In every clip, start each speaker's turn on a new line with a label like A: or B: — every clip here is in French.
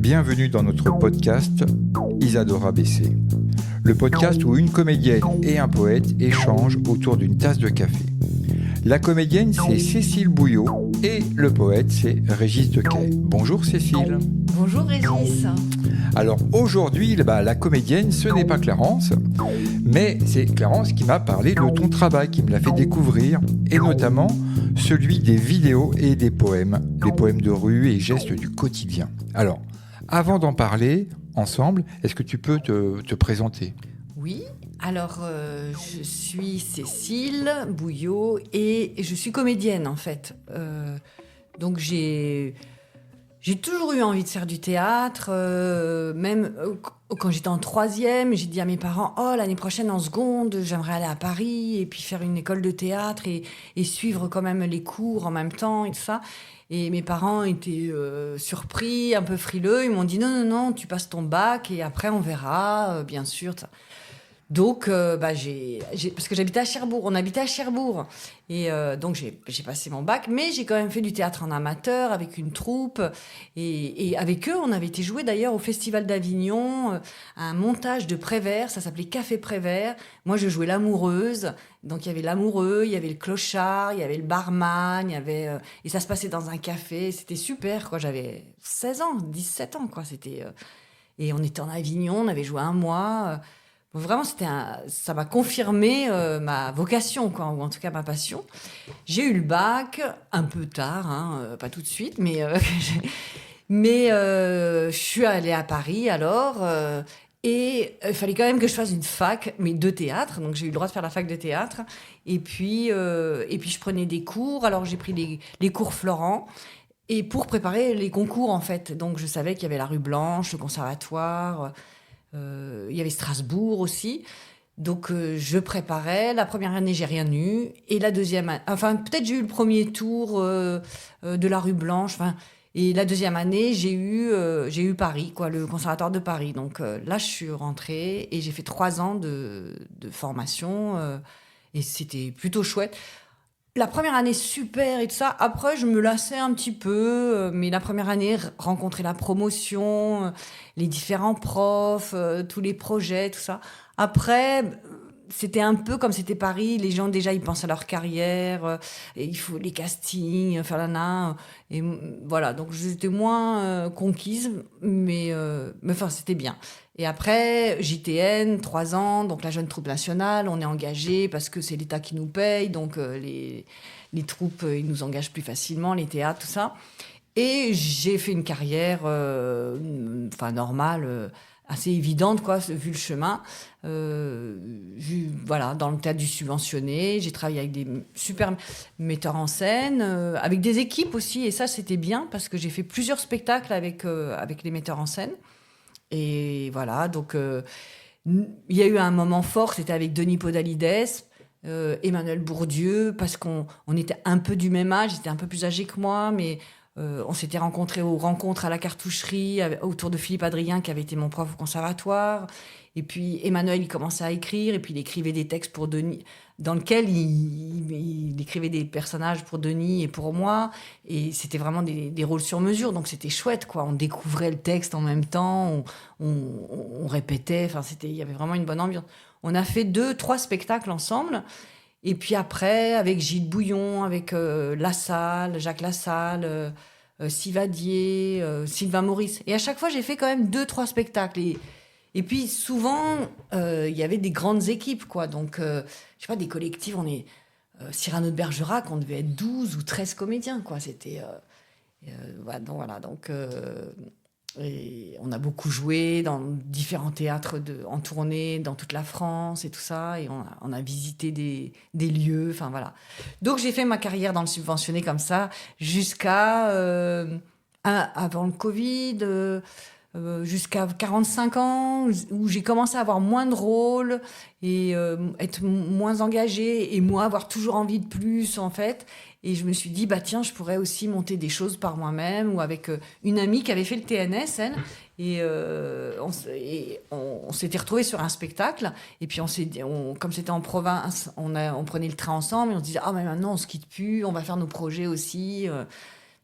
A: Bienvenue dans notre podcast Isadora BC. Le podcast où une comédienne et un poète échangent autour d'une tasse de café. La comédienne, c'est Cécile Bouillot et le poète, c'est Régis Dequet. Bonjour Cécile.
B: Bonjour Régis.
A: Alors aujourd'hui, la comédienne, ce n'est pas Clarence, mais c'est Clarence qui m'a parlé de ton travail, qui me l'a fait découvrir, et notamment celui des vidéos et des poèmes, les poèmes de rue et gestes du quotidien. Alors, avant d'en parler ensemble, est-ce que tu peux te présenter ?
B: Oui, alors je suis Cécile Bouillot et je suis comédienne en fait. Donc j'ai toujours eu envie de faire du théâtre, même quand j'étais en troisième, j'ai dit à mes parents « Oh, l'année prochaine en seconde, j'aimerais aller à Paris et puis faire une école de théâtre et suivre quand même les cours en même temps et tout ça ». Et mes parents étaient surpris, un peu frileux, ils m'ont dit « Non, tu passes ton bac et après on verra, bien sûr ». Donc, parce que j'habitais à Cherbourg, on habitait à Cherbourg. Et donc, j'ai passé mon bac, mais j'ai quand même fait du théâtre en amateur avec une troupe. Et avec eux, on avait été jouer d'ailleurs au Festival d'Avignon, un montage de Prévert, ça s'appelait Café Prévert. Moi, je jouais l'amoureuse. Donc, il y avait l'amoureux, il y avait le clochard, il y avait le barman, et ça se passait dans un café. C'était super, quoi. J'avais 16 ans, 17 ans, quoi. Et on était en Avignon, on avait joué un mois. Vraiment, ça m'a confirmé ma vocation, quoi, ou en tout cas ma passion. J'ai eu le bac un peu tard, pas tout de suite, mais je suis allée à Paris alors, et il fallait quand même que je fasse une fac, mais de théâtre. Donc j'ai eu le droit de faire la fac de théâtre. Et puis je prenais des cours. Alors j'ai pris les cours Florent. Et pour préparer les concours, en fait. Donc je savais qu'il y avait la Rue Blanche, le conservatoire. Il y avait Strasbourg aussi. Donc, je préparais. La première année, j'ai rien eu. Et la deuxième année... Enfin, peut-être j'ai eu le premier tour de la Rue Blanche. Enfin, et la deuxième année, j'ai eu Paris, quoi, le conservatoire de Paris. Donc, là, je suis rentrée et j'ai fait 3 ans de formation. Et c'était plutôt chouette. La première année, super et tout ça. Après, je me lassais un petit peu. Mais la première année, rencontrer la promotion, les différents profs, tous les projets, tout ça. Après, c'était un peu comme c'était Paris. Les gens, déjà, ils pensent à leur carrière. Et il faut les castings, faire la nain. Et voilà, donc j'étais moins conquise. Mais enfin, c'était bien. Et après, JTN, 3 ans, donc la jeune troupe nationale, on est engagé parce que c'est l'État qui nous paye, donc les troupes, ils nous engagent plus facilement, les théâtres, tout ça. Et j'ai fait une carrière normale, assez évidente, quoi, vu le chemin. Voilà, dans le théâtre du subventionné, j'ai travaillé avec des super metteurs en scène, avec des équipes aussi, et ça, c'était bien, parce que j'ai fait plusieurs spectacles avec les metteurs en scène. Et voilà, donc il y a eu un moment fort, c'était avec Denis Podalides, Emmanuel Bourdieu, parce qu'on était un peu du même âge, il était un peu plus âgé que moi, mais on s'était rencontrés aux rencontres à la cartoucherie, autour de Philippe Adrien, qui avait été mon prof au conservatoire. Et puis Emmanuel, il commençait à écrire, et puis il écrivait des textes pour Denis, dans lesquels il écrivait des personnages pour Denis et pour moi. Et c'était vraiment des rôles sur mesure, donc c'était chouette, quoi. On découvrait le texte en même temps, on répétait, enfin, il y avait vraiment une bonne ambiance. On a fait 2-3 spectacles ensemble. Et puis après, avec Gilles Bouillon, avec Lassalle, Jacques Lassalle, Sivadier, Sylvain Maurice. Et à chaque fois, j'ai fait quand même 2-3 spectacles. Et puis souvent, il y avait des grandes équipes, quoi. Donc, je sais pas, des collectifs, on est... Cyrano de Bergerac, on devait être 12 ou 13 comédiens, quoi. C'était... voilà, donc... Et on a beaucoup joué dans différents théâtres en tournée, dans toute la France et tout ça. Et on a visité des lieux, enfin voilà. Donc j'ai fait ma carrière dans le subventionné comme ça, jusqu'à... avant le Covid... jusqu'à 45 ans, où j'ai commencé à avoir moins de rôles et être moins engagée, et moi avoir toujours envie de plus, en fait. Et je me suis dit, tiens, je pourrais aussi monter des choses par moi-même, ou avec une amie qui avait fait le TNS, elle, et on s'était retrouvés sur un spectacle, et puis comme c'était en province, on prenait le train ensemble, et on se disait, mais maintenant on se quitte plus, on va faire nos projets aussi.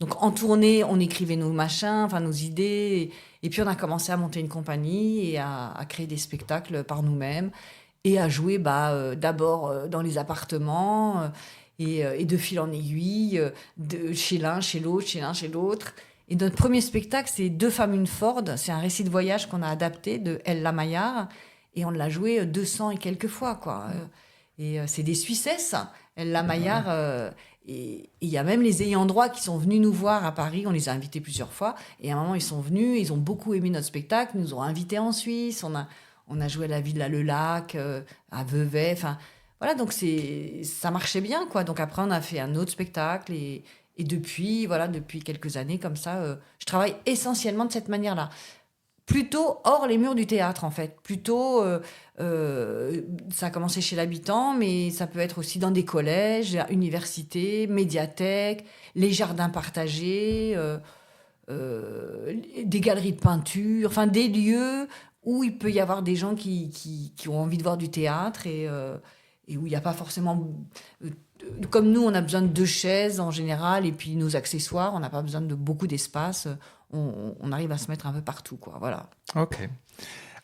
B: Donc en tournée, on écrivait nos machins, enfin nos idées. Et puis on a commencé à monter une compagnie et à créer des spectacles par nous-mêmes et à jouer d'abord dans les appartements et de fil en aiguille, chez l'un, chez l'autre, chez l'un, chez l'autre. Et notre premier spectacle, c'est Deux femmes, une Ford. C'est un récit de voyage qu'on a adapté de Ella Maillard. Et on l'a joué 200 et quelques fois, quoi. C'est des Suissesses, Ella Maillard. Et il y a même les ayants droit qui sont venus nous voir à Paris. On les a invités plusieurs fois. Et à un moment, ils sont venus. Ils ont beaucoup aimé notre spectacle. Ils nous ont invités en Suisse. On a joué à la Villa Le Lac, à Vevey. Enfin, voilà, donc ça marchait bien, quoi. Donc après, on a fait un autre spectacle. Et depuis quelques années, comme ça, je travaille essentiellement de cette manière-là. Plutôt hors les murs du théâtre, en fait. Plutôt, ça a commencé chez l'habitant, mais ça peut être aussi dans des collèges, universités, médiathèques, les jardins partagés, des galeries de peinture, enfin des lieux où il peut y avoir des gens qui ont envie de voir du théâtre et où il n'y a pas forcément... Comme nous, on a besoin de 2 chaises en général, et puis nos accessoires, on n'a pas besoin de beaucoup d'espace. On arrive à se mettre un peu partout, quoi. Voilà.
A: Ok.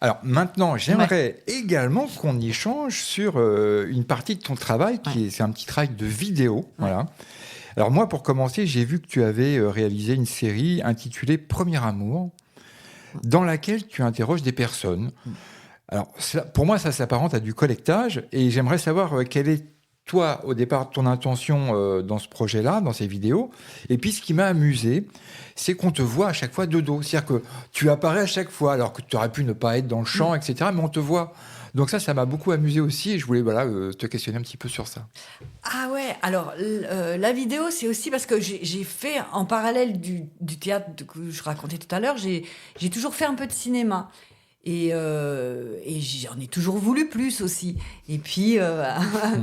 A: Alors maintenant, j'aimerais également qu'on échange sur une partie de ton travail, c'est un petit travail de vidéo. Ouais. Voilà. Alors moi, pour commencer, j'ai vu que tu avais réalisé une série intitulée Premier Amour, dans laquelle tu interroges des personnes. Alors pour moi, ça s'apparente à du collectage, et j'aimerais savoir quelle est toi, au départ, ton intention dans ce projet-là, dans ces vidéos. Et puis, ce qui m'a amusé, c'est qu'on te voit à chaque fois de dos. C'est-à-dire que tu apparais à chaque fois, alors que tu aurais pu ne pas être dans le champ, etc. Mais on te voit. Donc ça m'a beaucoup amusé aussi. Et je voulais te questionner un petit peu sur ça.
B: Ah ouais, alors la vidéo, c'est aussi parce que j'ai fait, en parallèle du théâtre que je racontais tout à l'heure, j'ai toujours fait un peu de cinéma. Et j'en ai toujours voulu plus aussi. Et puis,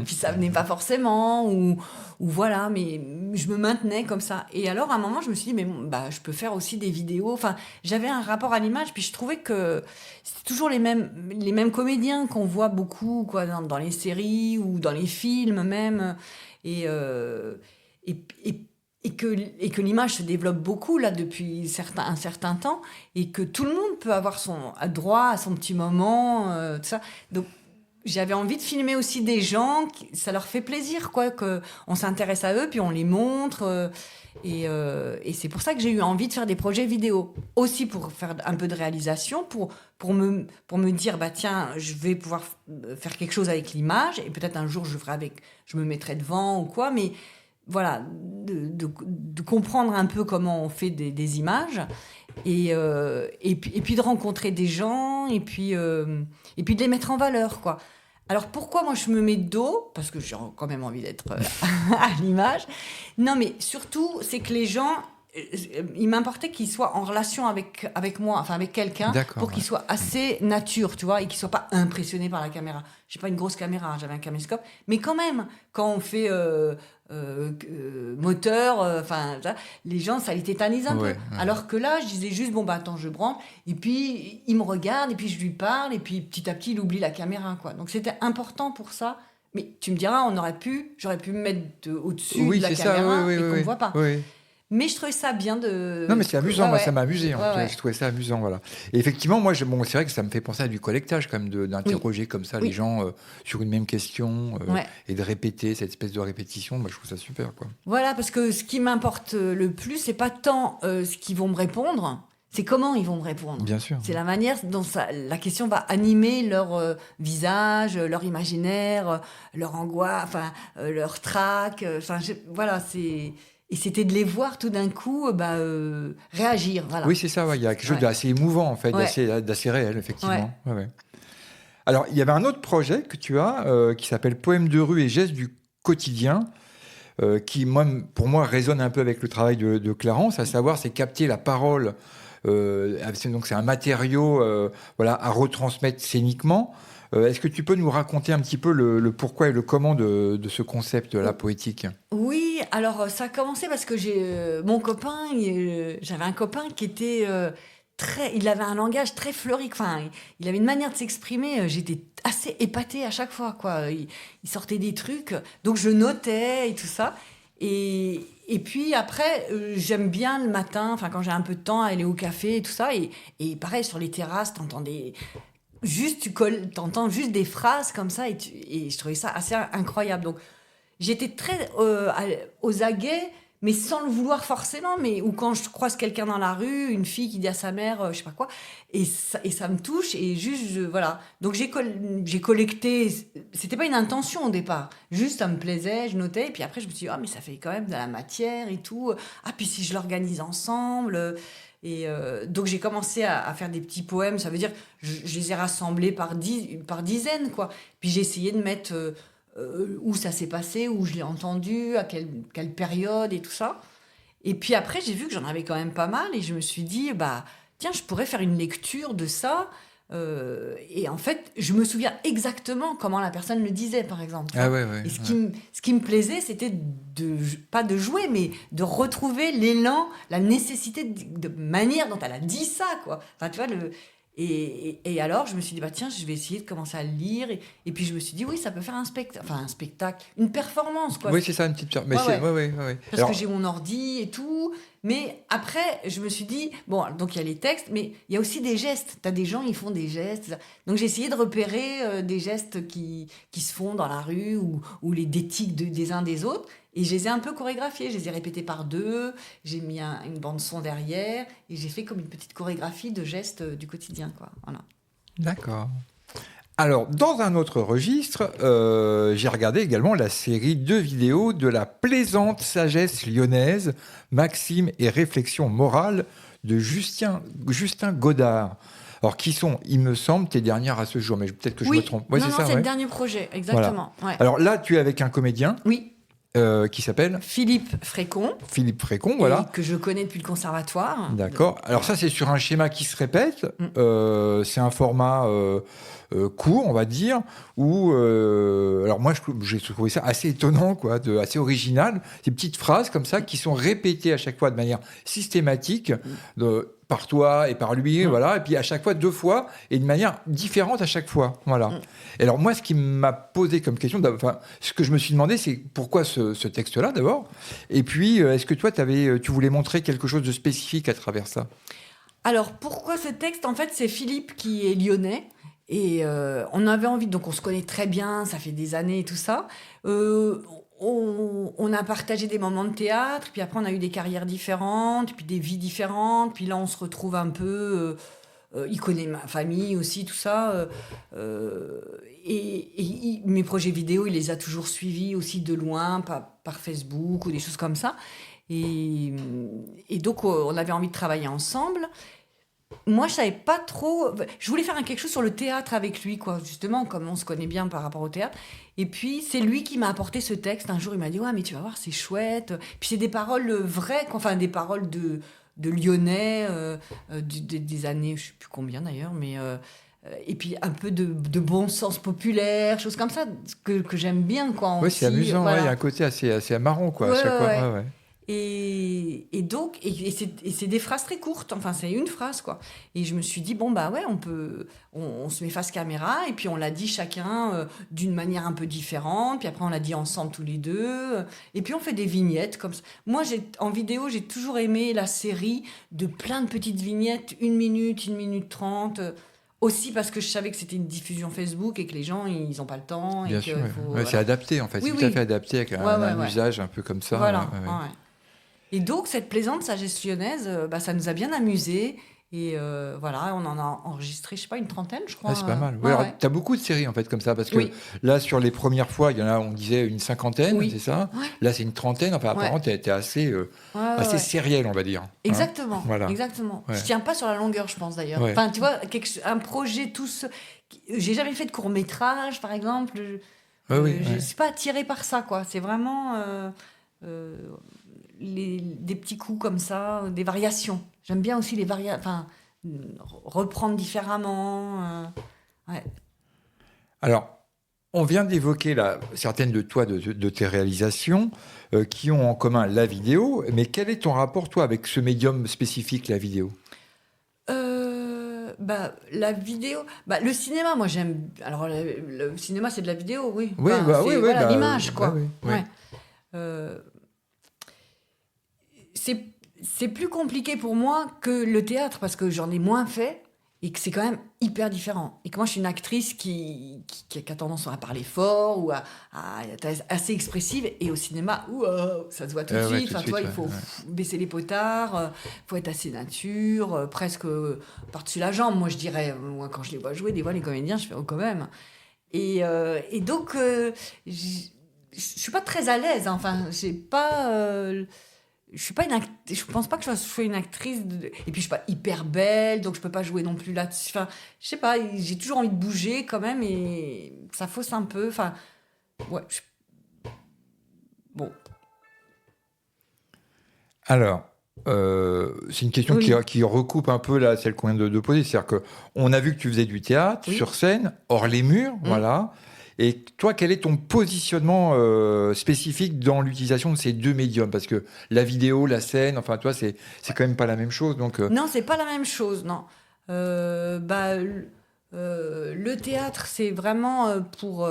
B: puis ça venait pas forcément, ou voilà, mais je me maintenais comme ça. Et alors, à un moment, je me suis dit, mais je peux faire aussi des vidéos. Enfin, j'avais un rapport à l'image, puis je trouvais que c'était toujours les mêmes comédiens qu'on voit beaucoup, quoi, dans les séries ou dans les films même. Et que l'image se développe beaucoup là depuis un certain temps et que tout le monde peut avoir son droit à son petit moment, tout ça. Donc j'avais envie de filmer aussi des gens, ça leur fait plaisir, quoi, qu'on s'intéresse à eux puis on les montre. Et c'est pour ça que j'ai eu envie de faire des projets vidéo, aussi pour faire un peu de réalisation, pour me dire tiens, je vais pouvoir faire quelque chose avec l'image et peut-être un jour je me mettrai devant ou quoi, mais voilà, de comprendre un peu comment on fait des images et puis de rencontrer des gens et puis de les mettre en valeur, quoi. Alors pourquoi moi je me mets de dos ? Parce que j'ai quand même envie d'être à l'image. Non, mais surtout, c'est que les gens, il m'importait qu'ils soient en relation avec moi, enfin avec quelqu'un, pour qu'ils soient assez nature, tu vois, et qu'ils ne soient pas impressionnés par la caméra. Je n'ai pas une grosse caméra, j'avais un caméscope, mais quand même, quand on fait moteur, les gens, ça les tétanise un peu. Alors que là, je disais juste, attends, je branche, et puis il me regarde, et puis je lui parle, et puis petit à petit, il oublie la caméra, quoi. Donc c'était important pour ça. Mais tu me diras, j'aurais pu me mettre au-dessus de la caméra et qu'on ne voit pas. Oui. Mais je trouvais ça bien de...
A: Non, mais c'est amusant, moi ça m'a amusé. Je trouvais ça amusant, voilà. Et effectivement, moi, c'est vrai que ça me fait penser à du collectage, quand même, d'interroger comme ça les gens sur une même question et de répéter cette espèce de répétition. Moi, je trouve ça super, quoi.
B: Voilà, parce que ce qui m'importe le plus, c'est pas tant ce qu'ils vont me répondre, c'est comment ils vont me répondre.
A: Bien sûr.
B: C'est la manière dont la question va animer leur visage, leur imaginaire, leur angoisse, leur trac. Voilà, c'est... Et c'était de les voir tout d'un coup réagir. Voilà.
A: Oui, c'est ça. Il y a quelque chose d'assez émouvant, en fait, d'assez réel, effectivement. Ouais. Alors, il y avait un autre projet que tu as qui s'appelle Poèmes de rue et gestes du quotidien, qui, pour moi, résonne un peu avec le travail de Clarence, à savoir, c'est capter la parole. Donc, c'est un matériau à retransmettre scéniquement. Est-ce que tu peux nous raconter un petit peu le pourquoi et le comment de ce concept-là poétique ?
B: Oui, alors ça a commencé parce que mon copain, j'avais un copain qui était il avait un langage très fleuri, il avait une manière de s'exprimer, j'étais assez épatée à chaque fois, quoi. Il sortait des trucs, donc je notais et tout ça. Et Et puis après, j'aime bien le matin, enfin quand j'ai un peu de temps, aller au café et tout ça. Et pareil, sur les terrasses, t'entends juste des phrases comme ça et je trouvais ça assez incroyable. Donc j'étais très aux aguets, mais sans le vouloir forcément. Ou quand je croise quelqu'un dans la rue, une fille qui dit à sa mère, je sais pas quoi, et ça me touche, et juste, voilà. Donc j'ai collecté, c'était pas une intention au départ, juste ça me plaisait, je notais, et puis après je me suis dit, ah, mais ça fait quand même de la matière et tout. Ah, puis si je l'organise ensemble. Donc j'ai commencé à faire des petits poèmes, ça veut dire, je les ai rassemblés par dizaines, quoi. Puis j'ai essayé de mettre. Où ça s'est passé, où je l'ai entendu, à quelle période et tout ça. Et puis après, j'ai vu que j'en avais quand même pas mal et je me suis dit, bah, tiens, je pourrais faire une lecture de ça. Et en fait, je me souviens exactement comment la personne le disait, par exemple.
A: Ah ouais, ouais,
B: et ce qui me plaisait, c'était pas de jouer, mais de retrouver l'élan, la nécessité de manière dont elle a dit ça, quoi. Enfin, tu vois, et alors, je me suis dit, bah tiens, je vais essayer de commencer à le lire. Et puis, je me suis dit, oui, ça peut faire un spectacle, une performance, quoi.
A: Oui, c'est ça, une petite... Mais
B: Ouais.
A: ouais.
B: Parce que j'ai mon ordi et tout. Mais après, je me suis dit, bon, donc il y a les textes, mais il y a aussi des gestes. Tu as des gens, ils font des gestes. Donc, j'ai essayé de repérer des gestes qui se font dans la rue ou des tics des uns des autres. Et je les ai un peu chorégraphiés, je les ai répétés par deux, j'ai mis une bande-son derrière, et j'ai fait comme une petite chorégraphie de gestes du quotidien, quoi. Voilà.
A: D'accord. Alors, dans un autre registre, j'ai regardé également la série de vidéos de la plaisante sagesse lyonnaise, Maxime et réflexion morale de Justin Godard. Alors, qui sont, il me semble, tes dernières à ce jour, mais peut-être que je me trompe.
B: Ouais, c'est le dernier projet, exactement.
A: Voilà.
B: Ouais.
A: Alors là, tu es avec un comédien.
B: Oui.
A: Qui s'appelle
B: Philippe Frécon,
A: voilà.
B: que je connais depuis le conservatoire.
A: D'accord. Alors ça, c'est sur un schéma qui se répète. C'est un format court, on va dire, où... alors moi, j'ai trouvé ça assez étonnant, quoi, assez original. Ces petites phrases comme ça qui sont répétées à chaque fois de manière systématique, par toi et par lui, voilà. Et puis à chaque fois, 2 fois, et de manière différente à chaque fois, voilà. Et alors moi, ce qui m'a posé comme question, ce que je me suis demandé, c'est pourquoi ce texte-là, d'abord. Et puis, est-ce que toi, tu voulais montrer quelque chose de spécifique à travers ça ?
B: Alors, pourquoi ce texte ? En fait, c'est Philippe qui est lyonnais. Et on avait envie, donc on se connaît très bien, ça fait des années et tout ça. On a partagé des moments de théâtre, puis après on a eu des carrières différentes, puis des vies différentes, puis là on se retrouve un peu... il connaît ma famille aussi, tout ça. Mes projets vidéo, il les a toujours suivis aussi de loin, par Facebook ou des choses comme ça. Et donc on avait envie de travailler ensemble. Moi, je savais pas trop. Je voulais faire quelque chose sur le théâtre avec lui, quoi. Justement, comme on se connaît bien par rapport au théâtre. Et puis, c'est lui qui m'a apporté ce texte. Un jour, il m'a dit, ouais, mais tu vas voir, c'est chouette. Puis c'est des paroles vraies, enfin des paroles de Lyonnais des années, je sais plus combien d'ailleurs, mais et puis un peu de bon sens populaire, choses comme ça que j'aime bien, quoi.
A: Oui, c'est amusant. Voilà. Il y a un côté assez marrant, quoi.
B: Ouais,
A: à chaque fois.
B: Ouais. Et donc, c'est des phrases très courtes, enfin, c'est une phrase, quoi. Et je me suis dit, bon, bah ouais, on se met face caméra, et puis on l'a dit chacun d'une manière un peu différente, puis après on l'a dit ensemble tous les deux, et puis on fait des vignettes comme ça. Moi, en vidéo, j'ai toujours aimé la série de plein de petites vignettes, 1 minute, 1 minute 30, aussi parce que je savais que c'était une diffusion Facebook et que les gens, ils n'ont pas le temps.
A: Bien sûr, c'est adapté, en fait. Oui, c'est tout à fait adapté avec un usage un peu comme ça.
B: Voilà, ouais. Et donc, cette plaisante sagesse lyonnaise, ça nous a bien amusés. Et voilà, on en a enregistré, je sais pas, une trentaine, je crois.
A: Ah, c'est pas mal. Ouais, tu as beaucoup de séries, en fait, comme ça. Parce que là, sur les premières fois, il y en a, on disait, une 50aine, c'est ça. Là, c'est une 30aine. Enfin, apparemment, tu es assez sériel, on va dire.
B: Exactement.
A: Voilà.
B: Exactement. Ouais. Je tiens pas sur la longueur, je pense, d'ailleurs. Ouais. Enfin, tu vois, un projet, j'ai jamais fait de court-métrage, par exemple. Je suis pas attirée par ça, quoi. C'est vraiment... des petits coups comme ça, des variations. J'aime bien aussi les variations, enfin, reprendre différemment. Ouais.
A: Alors, on vient d'évoquer certaines de tes réalisations qui ont en commun la vidéo, mais quel est ton rapport, toi, avec ce médium spécifique, la vidéo ?
B: La vidéo, le cinéma, moi j'aime. Alors, le cinéma, c'est de la vidéo, oui.
A: Oui,
B: l'image, quoi.
A: Oui.
B: c'est plus compliqué pour moi que le théâtre parce que j'en ai moins fait et que c'est quand même hyper différent. Et que moi, je suis une actrice qui a tendance à parler fort ou à être assez expressive. Et au cinéma, ça se voit tout de
A: Ouais,
B: suite.
A: tout de
B: Enfin, tu vois,
A: suite,
B: il faut
A: ouais.
B: baisser les potards, il faut être assez nature, presque par-dessus la jambe. Moi, je dirais, moi, quand je les vois jouer, des fois, les comédiens, je fais quand même. Et donc, je suis pas très à l'aise. Hein. Enfin, j'ai pas. Je suis pas je pense pas que je sois une actrice et puis je suis pas hyper belle donc je peux pas jouer non plus là-dessus. Enfin, je sais pas, j'ai toujours envie de bouger quand même et ça fausse un peu. Enfin, ouais. Bon.
A: Alors, c'est une question
B: Oui.
A: qui recoupe un peu là, celle qu'on vient de poser. C'est-à-dire qu'on a vu que tu faisais du théâtre
B: Oui.
A: sur scène, hors les murs, voilà. Et toi, quel est ton positionnement spécifique dans l'utilisation de ces deux médiums? Parce que la vidéo, la scène, enfin, toi, c'est quand même pas la même chose. Donc,
B: Non, c'est pas la même chose, non. Le théâtre, c'est vraiment pour.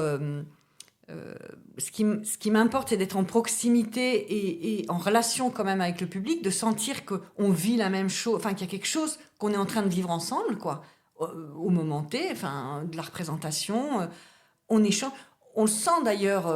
B: Ce qui m'importe, c'est d'être en proximité et en relation quand même avec le public, de sentir qu'on vit la même chose, enfin qu'il y a quelque chose qu'on est en train de vivre ensemble, quoi, au moment T, enfin de la représentation. On échange, on le sent d'ailleurs.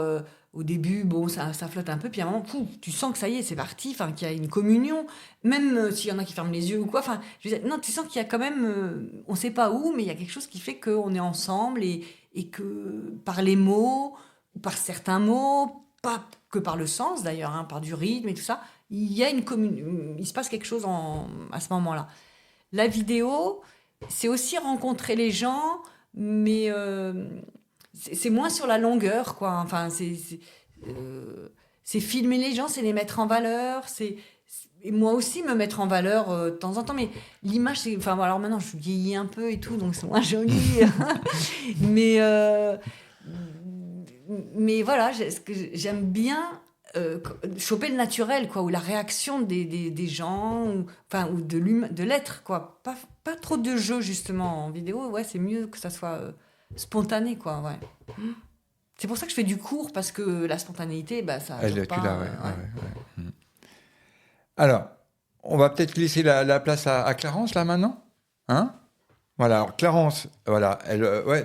B: Au début, bon, ça flotte un peu, puis à un moment, pouf, tu sens que ça y est, c'est parti, enfin qu'il y a une communion, même s'il y en a qui ferment les yeux ou quoi. Enfin, je veux dire, non, tu sens qu'il y a quand même, on ne sait pas où, mais il y a quelque chose qui fait qu'on est ensemble et que par les mots par certains mots, pas que par le sens d'ailleurs, hein, par du rythme et tout ça, il y a il se passe quelque chose à ce moment-là. La vidéo, c'est aussi rencontrer les gens, mais c'est moins sur la longueur, quoi. Enfin, c'est filmer les gens, c'est les mettre en valeur, et moi aussi me mettre en valeur de temps en temps. Mais l'image, c'est, enfin, alors maintenant je vieillis un peu et tout, donc c'est moins joli. mais mais voilà, ce que j'aime bien choper le naturel, quoi, ou la réaction des gens, ou de l'être, quoi. Pas trop de jeu, justement, en vidéo. Ouais, c'est mieux que ça soit spontané, quoi, ouais. C'est pour ça que je fais du court, parce que la spontanéité, bah, ça dure pas.
A: tu l'as, ouais, ouais. Alors, on va peut-être laisser la place à Clarence, là, maintenant. Hein? Voilà, alors Clarence, voilà, elle, ouais.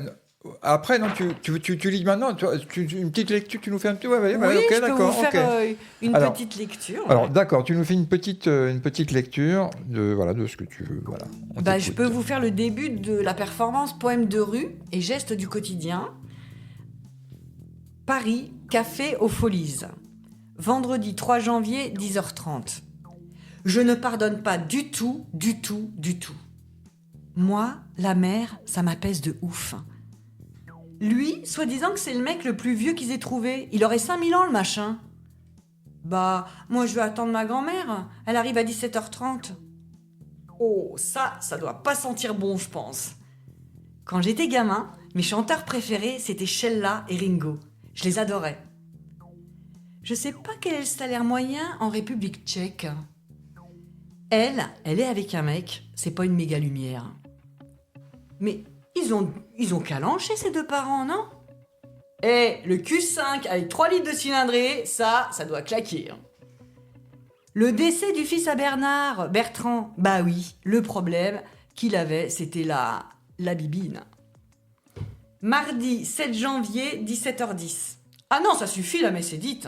A: Après, non, tu lis maintenant, une petite lecture, tu nous fais un petit... Ouais,
B: Oui,
A: ok,
B: je peux vous
A: d'accord, ok.
B: faire une
A: Alors,
B: petite lecture.
A: alors
B: Ouais.
A: d'accord, tu nous fais une petite lecture de ce que tu veux, voilà. On
B: Bah, je
A: t'écoute.
B: peux vous faire le début de la performance Poème de rue et gestes du quotidien. Paris, café aux Folies. Vendredi 3 janvier, 10h30. Je ne pardonne pas du tout, du tout, du tout. Moi, la mère, ça m'apaise de ouf. Lui, soi-disant que c'est le mec le plus vieux qu'ils aient trouvé. Il aurait 5000 ans, le machin. Bah, moi, je vais attendre ma grand-mère. Elle arrive à 17h30. Oh, ça doit pas sentir bon, je pense. Quand j'étais gamin, mes chanteurs préférés, c'était Sheila et Ringo. Je les adorais. Je sais pas quel est le salaire moyen en République tchèque. Elle est avec un mec, c'est pas une méga lumière. Mais ils ont qu'à lancer ces deux parents, non? Le Q5 avec 3 litres de cylindrée, ça doit claquer. Hein. Le décès du fils à Bertrand, bah oui, le problème qu'il avait, c'était la bibine. Mardi 7 janvier, 17h10. Ah non, ça suffit, la messe est dite.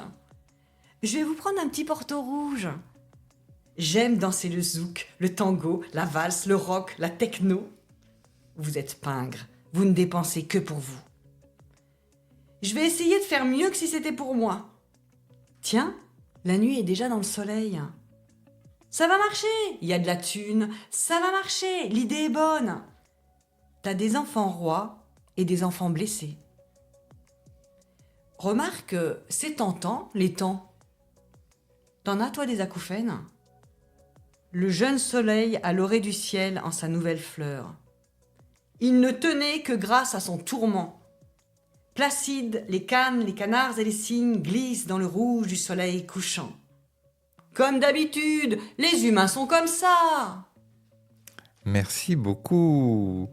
B: Je vais vous prendre un petit porto rouge. J'aime danser le zouk, le tango, la valse, le rock, la techno. Vous êtes pingre, vous ne dépensez que pour vous. Je vais essayer de faire mieux que si c'était pour moi. Tiens, la nuit est déjà dans le soleil. Ça va marcher, il y a de la thune, ça va marcher, l'idée est bonne. T'as des enfants rois et des enfants blessés. Remarque, c'est tentant, les temps. T'en as, toi, des acouphènes? Le jeune soleil à l'orée du ciel en sa nouvelle fleur. Il ne tenait que grâce à son tourment. Placides, les cannes, les canards et les cygnes glissent dans le rouge du soleil couchant. Comme d'habitude, les humains sont comme ça.
A: Merci beaucoup.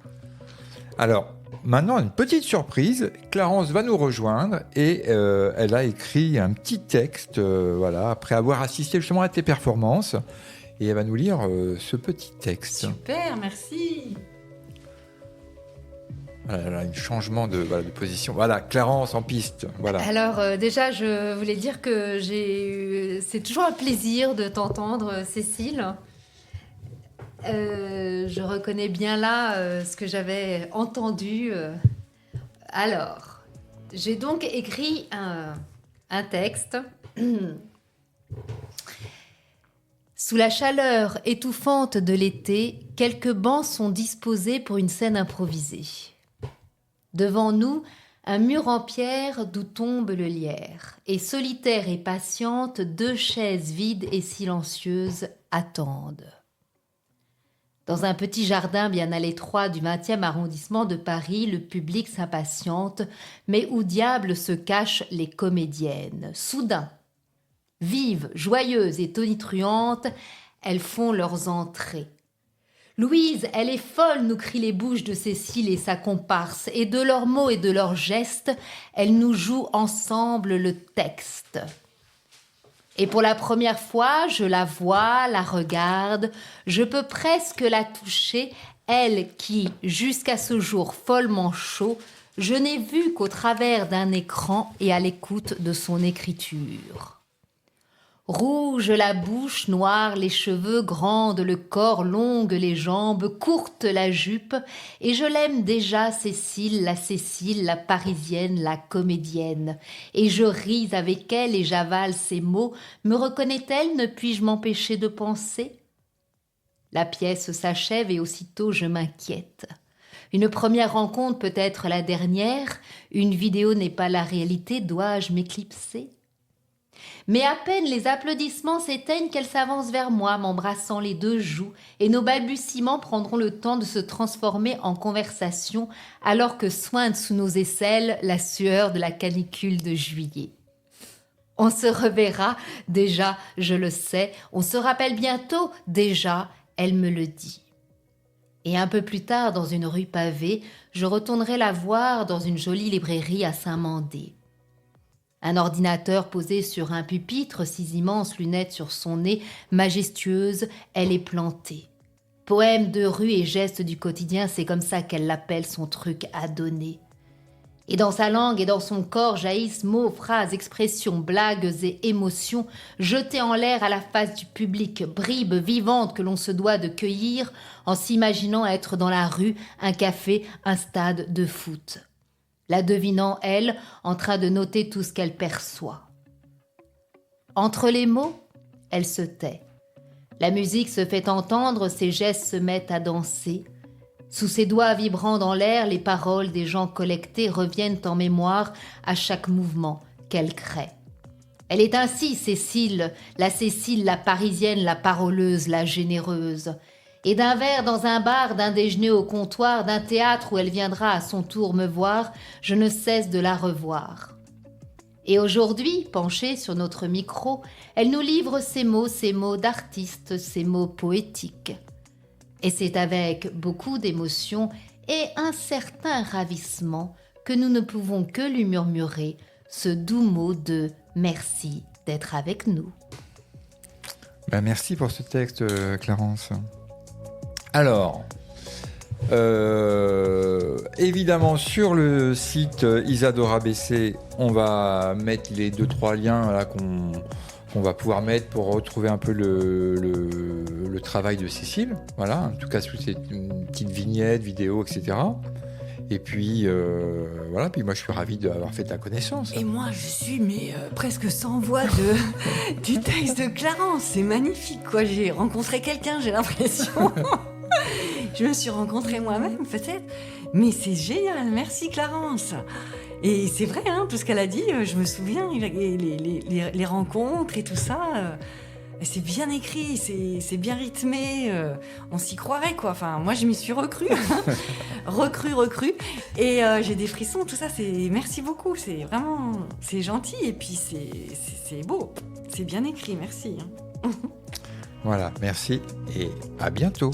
A: Alors, maintenant, une petite surprise. Clarence va nous rejoindre et elle a écrit un petit texte, voilà, après avoir assisté justement à tes performances. Et elle va nous lire ce petit texte.
B: Super, merci.
A: Voilà, un changement de position. Voilà, Clarence en piste. Voilà.
C: Alors déjà, je voulais dire que c'est toujours un plaisir de t'entendre, Cécile. Je reconnais bien là ce que j'avais entendu. Alors, j'ai donc écrit un texte. Sous la chaleur étouffante de l'été, quelques bancs sont disposés pour une scène improvisée. Devant nous, un mur en pierre d'où tombe le lierre. Et solitaire et patiente, 2 chaises vides et silencieuses attendent. Dans un petit jardin bien à l'étroit du 20e arrondissement de Paris, le public s'impatiente, mais où diable se cachent les comédiennes. Soudain, vives, joyeuses et tonitruantes, elles font leurs entrées. Louise, elle est folle, nous crient les bouches de Cécile et sa comparse, et de leurs mots et de leurs gestes, elles nous jouent ensemble le texte. Et pour la première fois, je la vois, la regarde, je peux presque la toucher, elle qui, jusqu'à ce jour follement chaud, je n'ai vu qu'au travers d'un écran et à l'écoute de son écriture. Rouge la bouche, noire les cheveux, grande le corps, longue les jambes, courte la jupe, et je l'aime déjà Cécile, la parisienne, la comédienne. Et je ris avec elle et j'avale ses mots. Me reconnaît-elle, ne puis-je m'empêcher de penser ? La pièce s'achève et aussitôt je m'inquiète. Une première rencontre peut être la dernière, une vidéo n'est pas la réalité, dois-je m'éclipser ? Mais à peine les applaudissements s'éteignent qu'elle s'avance vers moi, m'embrassant les 2 joues, et nos balbutiements prendront le temps de se transformer en conversation, alors que sointe sous nos aisselles la sueur de la canicule de juillet. On se reverra, déjà, je le sais, on se rappelle bientôt, déjà, elle me le dit. Et un peu plus tard, dans une rue pavée, je retournerai la voir dans une jolie librairie à Saint-Mandé. Un ordinateur posé sur un pupitre, 6 immenses lunettes sur son nez, majestueuse, elle est plantée. Poème de rue et gestes du quotidien, c'est comme ça qu'elle l'appelle son truc à donner. Et dans sa langue et dans son corps jaillissent mots, phrases, expressions, blagues et émotions, jetées en l'air à la face du public, bribes vivantes que l'on se doit de cueillir en s'imaginant être dans la rue, un café, un stade de foot. La devinant, elle, en train de noter tout ce qu'elle perçoit. Entre les mots, elle se tait. La musique se fait entendre, ses gestes se mettent à danser. Sous ses doigts vibrant dans l'air, les paroles des gens collectés reviennent en mémoire à chaque mouvement qu'elle crée. Elle est ainsi, Cécile, la parisienne, la paroleuse, la généreuse. Et d'un verre dans un bar, d'un déjeuner au comptoir, d'un théâtre où elle viendra à son tour me voir, je ne cesse de la revoir. Et aujourd'hui, penchée sur notre micro, elle nous livre ces mots d'artiste, ces mots poétiques. Et c'est avec beaucoup d'émotion et un certain ravissement que nous ne pouvons que lui murmurer ce doux mot de « merci d'être avec nous ».
A: Merci pour ce texte, Clarence. Alors, évidemment, sur le site Isadora BC, on va mettre les 2-3 liens là, qu'on va pouvoir mettre pour retrouver un peu le travail de Cécile. Voilà, en tout cas, sous ces petites vignettes, vidéos, etc. Et puis, voilà, puis moi, je suis ravi d'avoir fait ta connaissance.
B: Et moi, je suis presque sans voix du texte de Clarence. C'est magnifique, quoi. J'ai rencontré quelqu'un, j'ai l'impression. Je me suis rencontrée moi-même, peut-être. Mais c'est génial, merci Clarence. Et c'est vrai, hein, tout ce qu'elle a dit, je me souviens, les rencontres et tout ça, c'est bien écrit, c'est bien rythmé, on s'y croirait, quoi. Enfin, moi, je m'y suis recrue. recrue. Et j'ai des frissons, tout ça, merci beaucoup, c'est gentil, et puis c'est beau, c'est bien écrit, merci.
A: Voilà, merci et à bientôt.